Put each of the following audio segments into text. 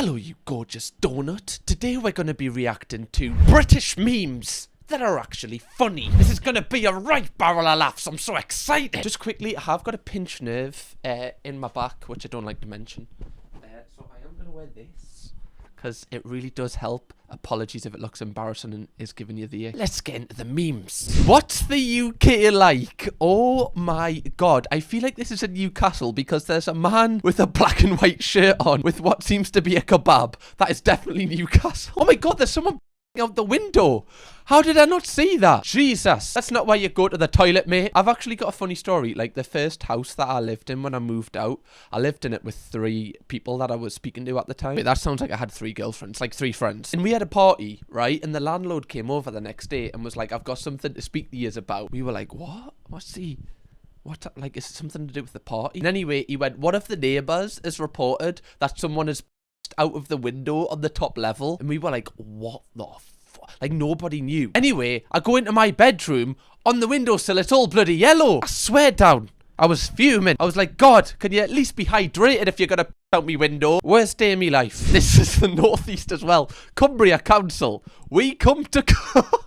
Hello, you gorgeous donut. Today we're going to be reacting to British memes that are actually funny. This is going to be a right barrel of laughs. I'm so excited. Just quickly, I have got a pinched nerve in my back, which I don't like to mention. So I am going to wear this because it really does help. Apologies if it looks embarrassing and is giving you the... Let's get into the memes. What's the UK like? Oh my god. I feel like this is in Newcastle because there's a man with a black and white shirt on with what seems to be a kebab. That is definitely Newcastle. Oh my god, there's someone out the window. How did I not see that? Jesus. That's not where you go to the toilet, mate. I've actually got a funny story. Like, the first house that I lived in when I moved out, I lived in it with 3 people that I was speaking to at the time. Wait, that sounds like I had 3 girlfriends, like 3 friends. And we had a party, right? And the landlord came over the next day and was like, I've got something to speak to you about. We were like, what? What's he... What, like, is it something to do with the party? And anyway, he went, one of the neighbours has reported that someone is out of the window on the top level. And we were like, what the fuck? Like, nobody knew. Anyway, I go into my bedroom. On the windowsill, it's all bloody yellow. I swear down. I was fuming. I was like, God, can you at least be hydrated if you're gonna out me window? Worst day of me life. This is the northeast as well. Cumbria Council. We come to...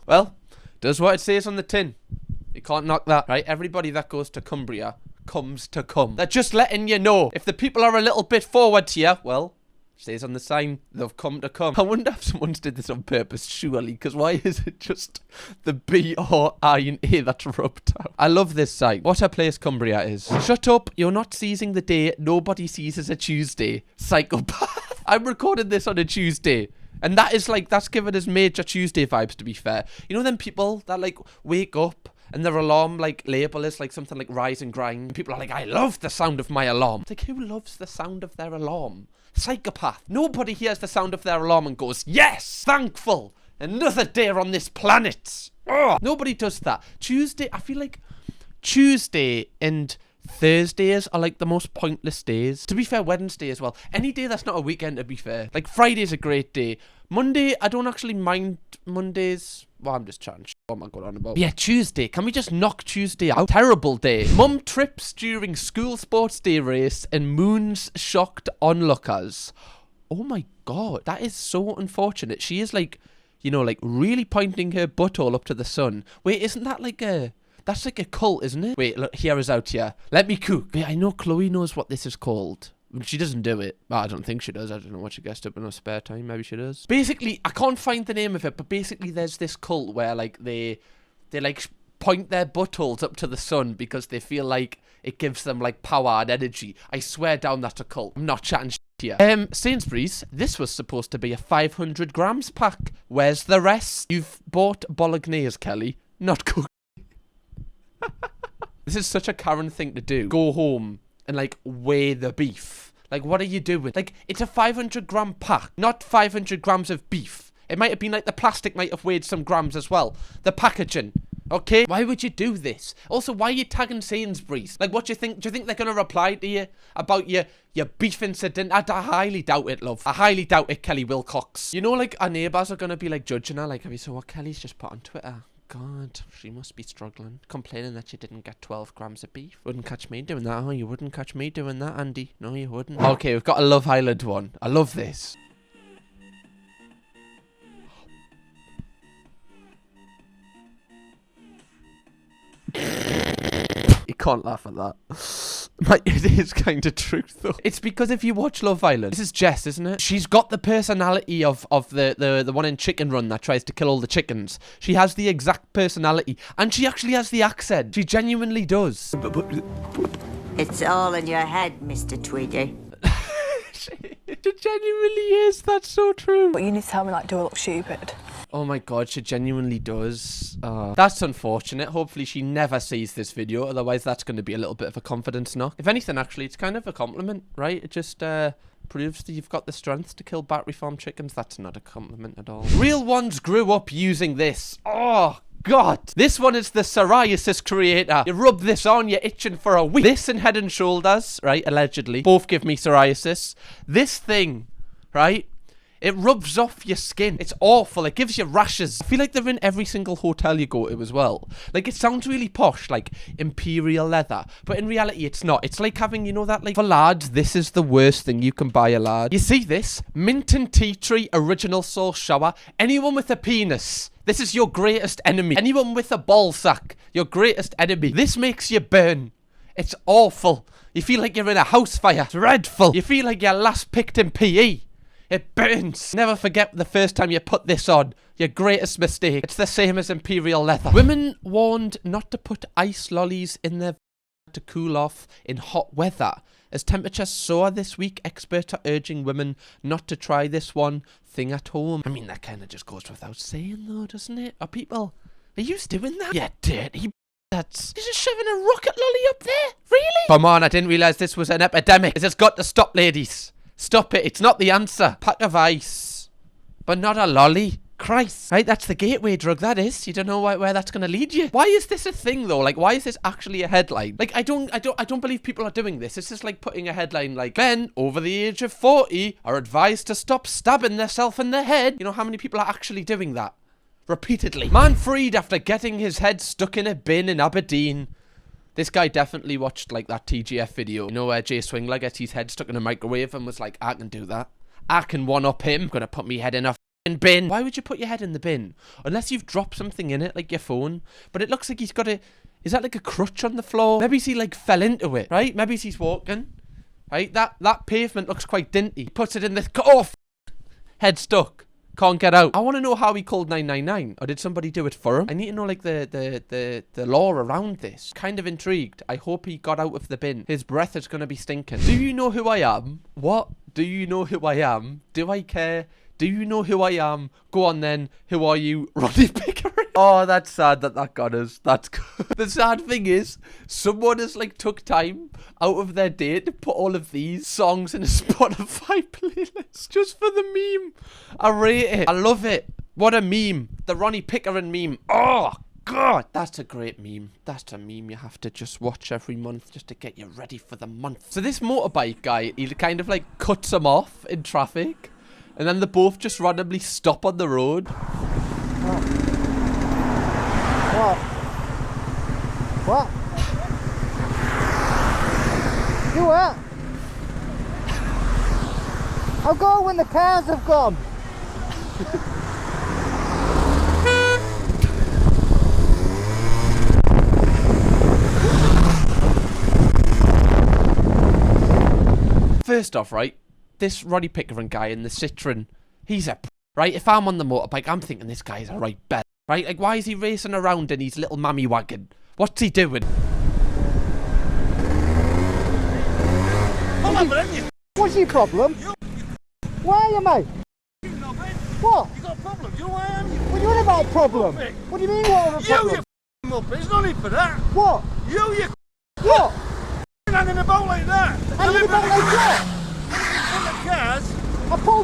Well, does what it says on the tin. You can't knock that, right? Everybody that goes to Cumbria comes to come. They're just letting you know. If the people are a little bit forward to you, well... Says on the sign, they've come to come. I wonder if someone's did this on purpose, surely, because why is it just the B, R, I, and A that's rubbed out? I love this sign. What a place Cumbria is. Shut up, you're not seizing the day nobody seizes a Tuesday. Psychopath. I'm recording this on a Tuesday. And that is like, that's giving us major Tuesday vibes, to be fair. You know them people that like wake up and their alarm like label is like something like rise and grind. People are like, I love the sound of my alarm. It's like, who loves the sound of their alarm? Psychopath. Nobody hears the sound of their alarm and goes, yes, thankful, another day on this planet. Ugh. Nobody does that. Tuesday, I feel like Tuesday and Thursdays are like the most pointless days. To be fair, Wednesday as well. Any day that's not a weekend, to be fair. Like, Friday's a great day. Monday, I don't actually mind Mondays. Well, I'm just chatting shit. What am I going on about? Yeah, Tuesday. Can we just knock Tuesday out? Terrible day. Mum trips during school sports day race and moons shocked onlookers. Oh my god. That is so unfortunate. She is like, you know, like really pointing her butthole up to the sun. Wait, isn't that like a... That's like a cult, isn't it? Wait, look, hear us out here. Let me cook. Wait, I know Chloe knows what this is called. She doesn't do it. Well, I don't think she does. I don't know what she gets up in her spare time. Maybe she does. Basically, I can't find the name of it, but basically there's this cult where like they like point their buttholes up to the sun because they feel like it gives them like power and energy. I swear down that's a cult. I'm not chatting shit here. Sainsbury's, this was supposed to be a 500 grams pack. Where's the rest? You've bought bolognese, Kelly. Not cooked. This is such a Karen thing to do. Go home and like weigh the beef. Like, what are you doing? Like, it's a 500 gram pack, not 500 grams of beef. It might have been like the plastic might have weighed some grams as well. The packaging. Okay? Why would you do this? Also, why are you tagging Sainsbury's? Like, what do you think? Do you think they're going to reply to you about your beef incident? I highly doubt it, love. I highly doubt it, Kelly Wilcox. You know, like, our neighbours are going to be, like, judging her. Like, have you saw what Kelly's just put on Twitter? God, she must be struggling. Complaining that she didn't get 12 grams of beef. Wouldn't catch me doing that. Oh, you wouldn't catch me doing that, Andy. No, you wouldn't. Okay, we've got a Love Island one. I love this. You can't laugh at that. It is kind of true, though. It's because if you watch Love Island, this is Jess, isn't it? She's got the personality of the one in Chicken Run that tries to kill all the chickens. She has the exact personality, and she actually has the accent. She genuinely does. It's all in your head, Mr. Tweedy. She genuinely is. That's so true. But you need to tell me, like, do I look stupid? Oh my god, she genuinely does. That's unfortunate. Hopefully she never sees this video, otherwise that's going to be a little bit of a confidence knock. If anything, actually, it's kind of a compliment, right? It just proves that you've got the strength to kill battery farm chickens. That's not a compliment at all. Real ones grew up using this. Oh god. This one is the psoriasis creator. You rub this on, you're itching for a week. This and Head and Shoulders, right, allegedly, both give me psoriasis. This thing, right, It rubs off your skin. It's awful. It gives you rashes. I feel like they're in every single hotel you go to as well. Like, it sounds really posh, like imperial leather, but in reality it's not. It's like having, you know, that, like, for lads, this is the worst thing you can buy a lad. You see this? Mint and tea tree original source shower. Anyone with a penis, this is your greatest enemy. Anyone with a ball sack, your greatest enemy. This makes you burn. It's awful. You feel like you're in a house fire. Dreadful. You feel like you're last picked in PE. It burns. Never forget the first time you put this on. Your greatest mistake. It's the same as imperial leather. Women warned not to put ice lollies in their to cool off in hot weather. As temperatures soar this week, experts are urging women not to try this one thing at home. I mean, that kind of just goes without saying though, doesn't it? Are you doing that? Yeah, dirty that's... You're just shoving a rocket lolly up there? Really? Come on, I didn't realise this was an epidemic. This has got to stop, ladies. Stop it. It's not the answer. Pack of ice. But not a lolly. Christ. Right, that's the gateway drug, that is. You don't know where that's going to lead you. Why is this a thing, though? Like, why is this actually a headline? Like, I don't believe people are doing this. It's just like putting a headline like, men over the age of 40 are advised to stop stabbing themselves in the head. You know how many people are actually doing that? Repeatedly. Man freed after getting his head stuck in a bin in Aberdeen. This guy definitely watched, like, that TGF video. You know where Jay Swingler gets his head stuck in a microwave and was like, I can do that. I can one-up him. I'm gonna put me head in a bin. Why would you put your head in the bin? Unless you've dropped something in it, like your phone. But it looks like he's got a... Is that like a crutch on the floor? Maybe he, like, fell into it, right? Maybe he's walking. Right? That pavement looks quite dinty. He puts it in the... Oh, head stuck. Can't get out. I want to know how he called 999. Or did somebody do it for him? I need to know, like, the law around this. Kind of intrigued. I hope he got out of the bin. His breath is going to be stinking. Do you know who I am? What? Do you know who I am? Do I care? Do you know who I am? Go on then. Who are you? Roddy Pickering. Oh, that's sad that got us. That's good. The sad thing is, someone has, like, took time out of their day to put all of these songs in a Spotify playlist just for the meme. I rate it. I love it. What a meme. The Ronnie Pickering meme. Oh, God. That's a great meme. That's a meme you have to just watch every month just to get you ready for the month. So this motorbike guy, he kind of, like, cuts him off in traffic. And then they both just randomly stop on the road. What? You what? I'll go when the cars have gone. First off, right, this Roddy Pickering guy in the Citroen, he's a... Right, if I'm on the motorbike, I'm thinking this guy's a right bell. Right, like, why is he racing around in his little mammy wagon? What's he doing? What's your problem? Why are you, mate? What? You got a problem? Do you know who I am? What do you mean about a problem? What do you mean what a problem? You muppet, it's not need for that. What? You What? hanging about like that. Hanging about like that? In the cars.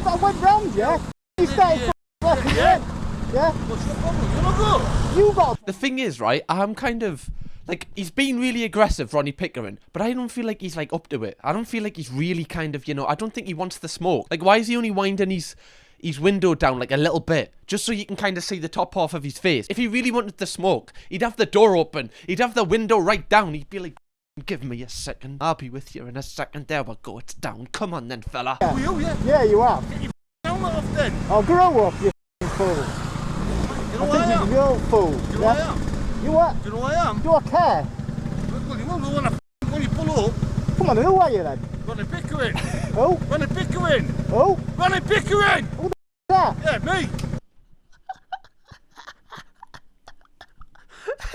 I went round, yeah? You started left me in. Yeah? What's the problem? You not go. You got... The thing is, right, I'm kind of... Like, he's been really aggressive, Ronnie Pickering, but I don't feel like he's, like, up to it. I don't feel like he's really kind of, you know, I don't think he wants the smoke. Like, why is he only winding his window down, like, a little bit? Just so you can kind of see the top half of his face. If he really wanted the smoke, he'd have the door open. He'd have the window right down. He'd be like, give me a second. I'll be with you in a second. There we go. It's down. Come on then, fella. Who are you, yeah? Yeah, you are. Get your helmet off then. I'll grow up, you fool. You know I who I think am? you're a real fool. Do you know who I am? You what? Do you know who I am? Do I care? Well, you won't know when you pull up. Come on, who are you then? Ronnie Pickering. Who? Ronnie Pickering. Who? Ronnie Pickering. Who the f*** is that? Yeah, me.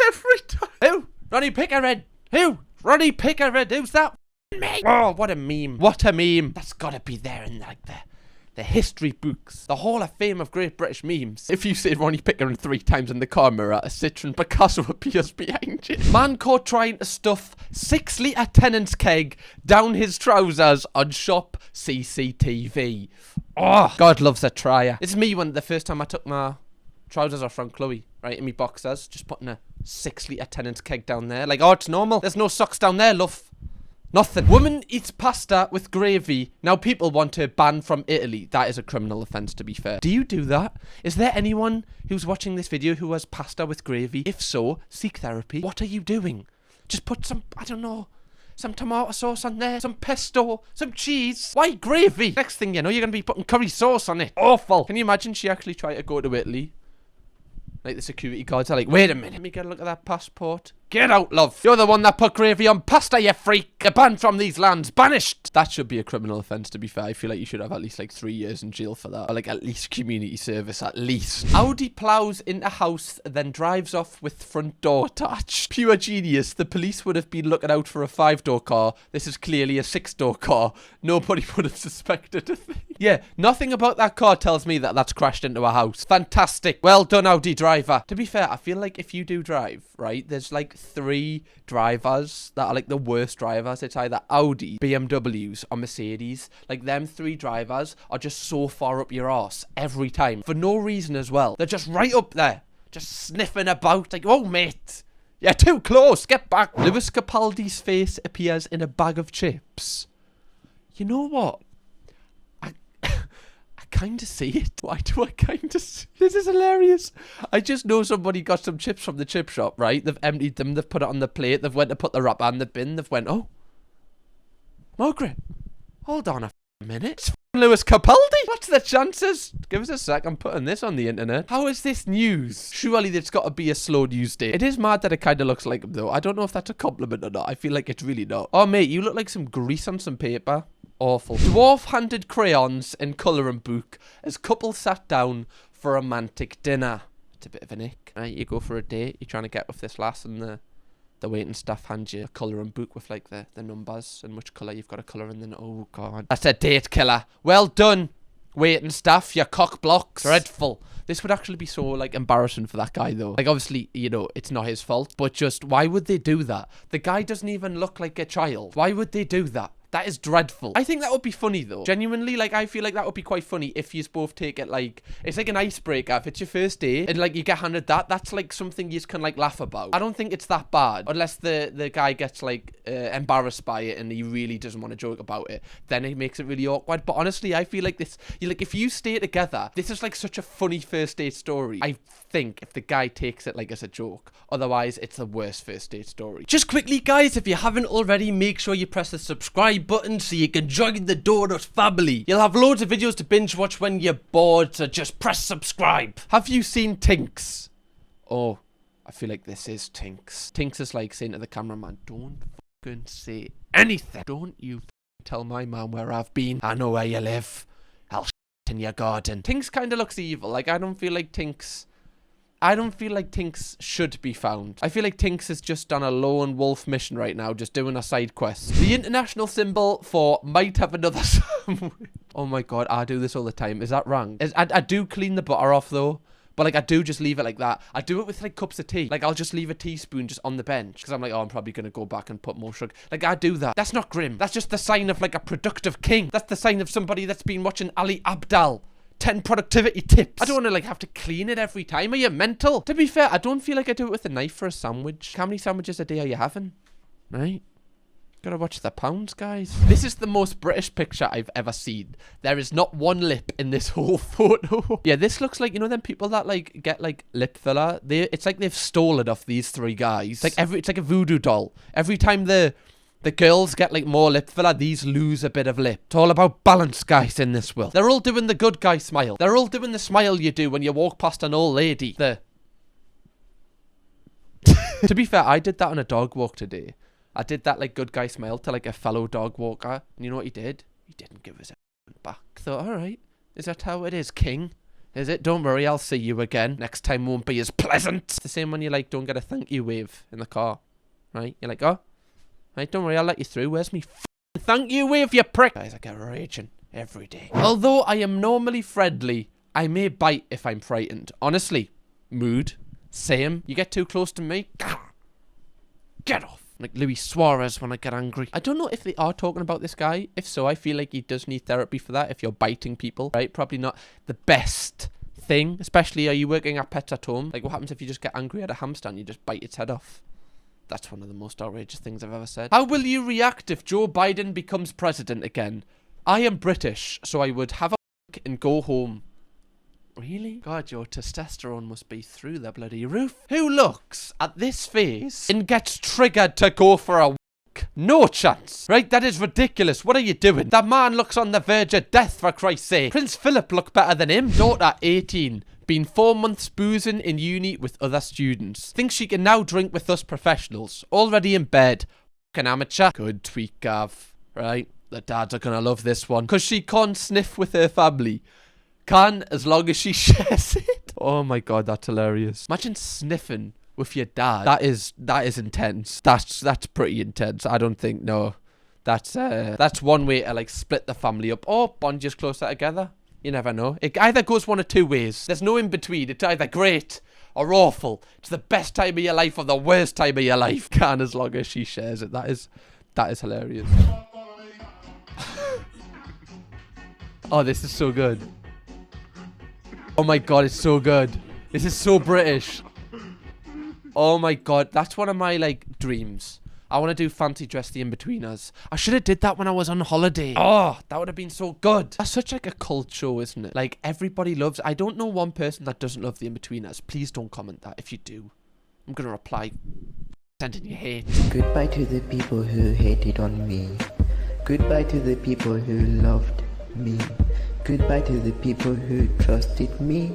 Every time. Who? Ronnie Pickering. Who? Ronnie Pickering. Who's that? Me. Oh, what a meme. What a meme. That's gotta be there in, like, the history books. The Hall of Fame of Great British Memes. If you say Ronnie Pickering 3 times in the car mirror, a Citroen Picasso appears behind you. Man caught trying to stuff 6-litre Tennent's keg down his trousers on shop CCTV. Oh, God loves a trier. It's me when the first time I took my trousers off from Chloe, right, in me boxers, just putting a 6-litre Tennent's keg down there. Like, oh, it's normal. There's no socks down there, love. Nothing. Woman eats pasta with gravy. Now people want her banned from Italy. That is a criminal offence, to be fair. Do you do that? Is there anyone who's watching this video who has pasta with gravy? If so, seek therapy. What are you doing? Just put some, I don't know, some tomato sauce on there, some pesto, some cheese. Why gravy? Next thing you know, you're going to be putting curry sauce on it. Awful. Can you imagine she actually tried to go to Italy? Like, the security guards are like, wait a minute, let me get a look at that passport. Get out, love. You're the one that put gravy on pasta, you freak. You're banned from these lands. Banished. That should be a criminal offence, to be fair. I feel like you should have at least like 3 years in jail for that. Or like at least community service, at least. Audi plows into house, then drives off with front door attached. Pure genius. The police would have been looking out for a 5-door car. This is clearly a 6-door car. Nobody would have suspected a thing. Yeah, nothing about that car tells me that that's crashed into a house. Fantastic. Well done, Audi driver. To be fair, I feel like if you do drive, right, there's like 3 drivers that are like the worst drivers. It's either Audi, BMWs, or Mercedes. Like, them 3 drivers are just so far up your arse every time. For no reason as well. They're just right up there. Just sniffing about. Like, oh, mate. You're too close. Get back. Lewis Capaldi's face appears in a bag of chips. You know what? Kind of see it. Why do I kind of see? This is hilarious. I just know somebody got some chips from the chip shop, right? They've emptied them, they've put it on the plate, they've went to put the wrapper in the bin, they've went, oh, Margaret, hold on a minute. It's Lewis Capaldi. What's the chances? Give us a sec, I'm putting this on the internet. How is this news? Surely there's got to be a slow news day. It is mad that it kind of looks like him, though. I don't know if that's a compliment or not. I feel like it's really not. Oh, mate, you look like some grease on some paper. Awful. Dwarf-handed crayons and colouring book as couple sat down for romantic dinner. It's a bit of an ick. Right, you go for a date, you're trying to get with this lass, and the waiting staff hand you a colouring book with like the numbers and which colour you've got to colour in. Then, oh god, that's a date killer. Well done, waiting staff, you cock blocks. Dreadful. This would actually be so like embarrassing for that guy though. Like, obviously, you know, it's not his fault, but just why would they do that? The guy doesn't even look like a child. Why would they do that? That is dreadful. I think that would be funny though. Genuinely, like, I feel like that would be quite funny if you both take it like, it's like an icebreaker. If it's your first date and like you get handed that, that's like something you can like laugh about. I don't think it's that bad. Unless the guy gets like embarrassed by it and he really doesn't want to joke about it. Then it makes it really awkward. But honestly, I feel like this, you like, if you stay together, this is like such a funny first date story. I think if the guy takes it like as a joke. Otherwise, it's the worst first date story. Just quickly, guys, if you haven't already, make sure you press the subscribe button so you can join the Donut family. You'll have loads of videos to binge watch when you're bored, so just press subscribe. Have you seen Tinks? Oh, I feel like this is Tinks. Tinks is like saying to the cameraman, don't fucking say anything. Don't you tell my mum where I've been. I know where you live. I'll shit in your garden. Tinks kind of looks evil. Like, I don't feel like Tinks should be found. I feel like Tinks is just on a lone wolf mission right now, just doing a side quest. The international symbol for might have another sandwich. Oh my god, I do this all the time. Is that wrong? I do clean the butter off though, but like I do just leave it like that. I do it with like cups of tea. Like, I'll just leave a teaspoon just on the bench because I'm like, oh, I'm probably gonna go back and put more sugar. Like, I do that. That's not grim. That's just the sign of like a productive king. That's the sign of somebody that's been watching Ali Abdal. 10 productivity tips. I don't want to like have to clean it every time. Are you mental? To be fair, I don't feel like I do it with a knife for a sandwich. How many sandwiches a day are you having? Right? Gotta watch the pounds, guys. This is the most British picture I've ever seen. There is not one lip in this whole photo. Yeah, this looks like, you know, them people that like get like lip filler. It's like they've stolen off these 3 guys. It's like a voodoo doll. Every time the girls get like more lip filler, these lose a bit of lip. It's all about balance, guys, in this world. They're all doing the good guy smile. They're all doing the smile you do when you walk past an old lady. To be fair, I did that on a dog walk today. I did that like good guy smile to like a fellow dog walker. And you know what he did? He didn't give us a back. Thought, alright, is that how it is, king? Is it? Don't worry, I'll see you again. Next time won't be as pleasant. It's the same when you like don't get a thank you wave in the car. Right? You're like, oh, right, don't worry, I'll let you through. Where's me thank you wave, you prick? Guys, I get raging every day. Although I am normally friendly, I may bite if I'm frightened. Honestly, mood, same. You get too close to me, get off. Like Luis Suarez when I get angry. I don't know if they are talking about this guy. If so, I feel like he does need therapy for that if you're biting people, right? Probably not the best thing. Especially, are you working at Pets at Home? Like, what happens if you just get angry at a hamster and you just bite its head off? That's one of the most outrageous things I've ever said. How will you react if Joe Biden becomes president again? I am British, so I would have a and go home. Really? God, your testosterone must be through the bloody roof. Who looks at this face and gets triggered to go for a walk? No chance. Right, that is ridiculous. What are you doing? That man looks on the verge of death, for Christ's sake. Prince Philip looked better than him. Daughter, 18. Been 4 months boozing in uni with other students. Thinks she can now drink with us professionals. Already in bed. Fucking amateur. Good tweak, Gav. Right? The dads are gonna love this one. Because she can't sniff with her family. Can, as long as she shares it. Oh my god, that's hilarious. Imagine sniffing with your dad. That is intense. That's pretty intense. I don't think, no. That's one way to like split the family up. Or bond you closer together. You never know. It either goes one of two ways. There's no in between. It's either great or awful. It's the best time of your life or the worst time of your life. Can, as long as she shares it. That is hilarious. Oh, this is so good. Oh my god, it's so good. This is so British. Oh my god, that's one of my like dreams. I want to do fancy dress the in-betweeners. I should have did that when I was on holiday. Oh, that would have been so good. That's such like a cult show, isn't it? Like everybody loves. I don't know one person that doesn't love the in-betweeners. Please don't comment that if you do. I'm gonna reply. Sending you hate. Goodbye to the people who hated on me. Goodbye to the people who loved me. Goodbye to the people who trusted me.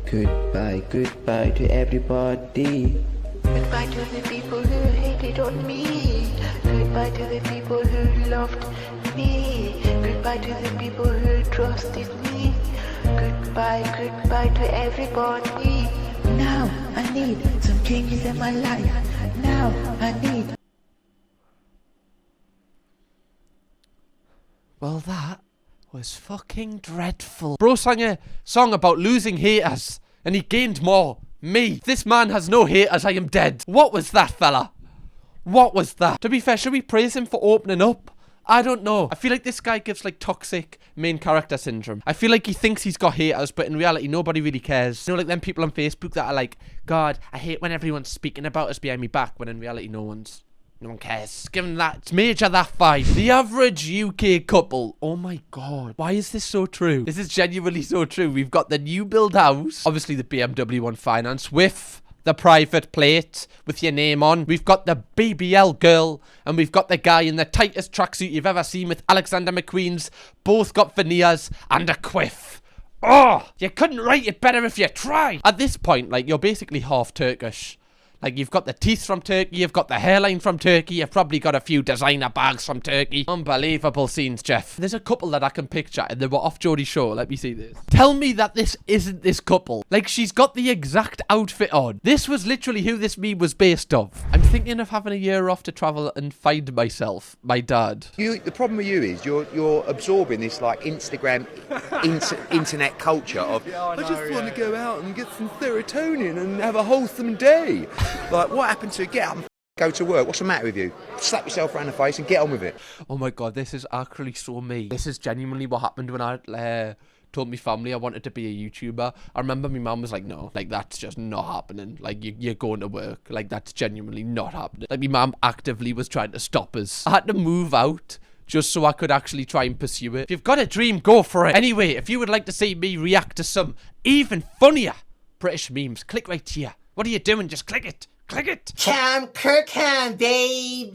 Goodbye, goodbye to everybody. Goodbye to the people who hated on me. Goodbye to the people who loved me. Goodbye to the people who trusted me. Goodbye, goodbye to everybody. Now I need some changes in my life. Now I need... Well, that was fucking dreadful. Bro sang a song about losing haters, and he gained more. Me. If this man has no haters, I am dead. What was that, fella? What was that? To be fair, should we praise him for opening up? I don't know. I feel like this guy gives like toxic main character syndrome. I feel like he thinks he's got haters, but in reality, nobody really cares. You know, like them people on Facebook that are like, God, I hate when everyone's speaking about us behind me back, when in reality, no one cares. Given that, it's major that vibe. The average UK couple. Oh my god. Why is this so true? This is genuinely so true. We've got the new build house. Obviously the BMW One Finance with the private plate with your name on. We've got the BBL girl. And we've got the guy in the tightest tracksuit you've ever seen with Alexander McQueen's. Both got veneers and a quiff. Oh, you couldn't write it better if you tried. At this point, like, you're basically half Turkish. Like, you've got the teeth from Turkey, you've got the hairline from Turkey, you've probably got a few designer bags from Turkey. Unbelievable scenes, Jeff. There's a couple that I can picture, and they were off Geordie's show. Let me see this. Tell me that this isn't this couple. Like, she's got the exact outfit on. This was literally who this meme was based off. I'm thinking of having a year off to travel and find myself, my dad. The problem with you is you're absorbing this like Instagram internet culture of I just want to go out and get some serotonin and have a wholesome day. Like, what happened to get up and go to work? What's the matter with you? Slap yourself around the face and get on with it. Oh my god, this is actually so me. This is genuinely what happened when I told my family I wanted to be a YouTuber. I remember my mum was like, no, like, that's just not happening. Like, you're going to work. Like, that's genuinely not happening. Like, my mum actively was trying to stop us. I had to move out just so I could actually try and pursue it. If you've got a dream, go for it. Anyway, if you would like to see me react to some even funnier British memes, click right here. What are you doing? Just click it. Click it. Kirkham, baby.